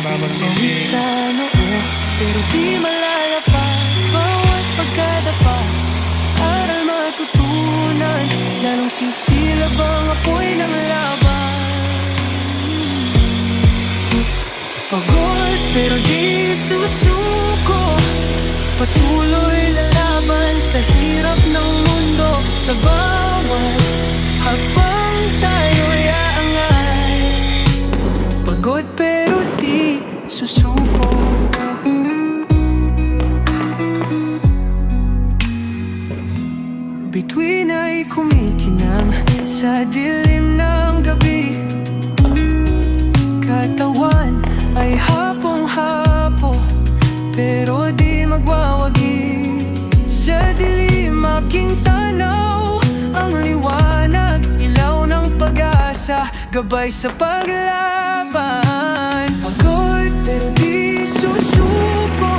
Isa noo, pero di malalapat. Bawat pagkadapa, aral matutunan. Lalong sisilab ang apoy ng laban. Pagod pero di susuko, patuloy lalaban sa hirap ng mundo. Sa bawat habang tayo'y aangat. Pagod pero di susuko. Bituin ay kumikinang sa dilim ng gabi. Katawan ay hapong-hapo, pero di magwawagi. Sa dilim aking tanaw, ang liwanag, ilaw ng pag-asa, gabay sa paglaban. Pagod pero di susuko,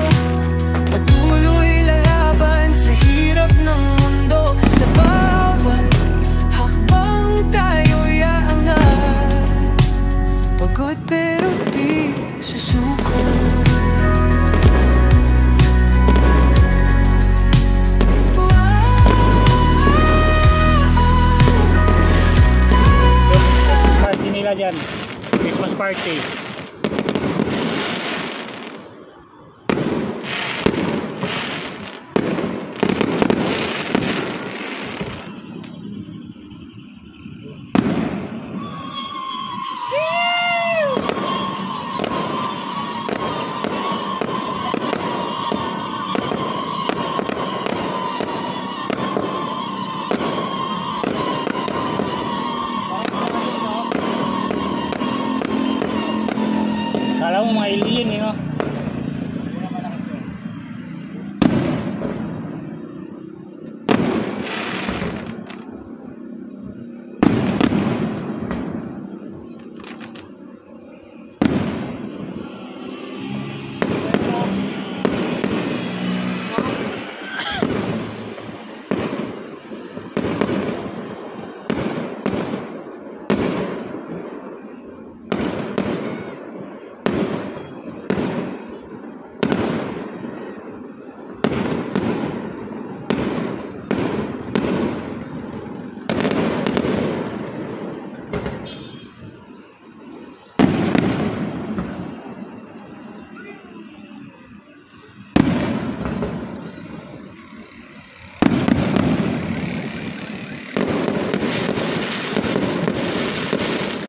patuloy lalaban sa hirap ng mundo. Sa bawat hakbang tayo'y aangat. Pagod pero di susuko. Party nila dyan, Christmas party. Kala mo mga alien eh, no?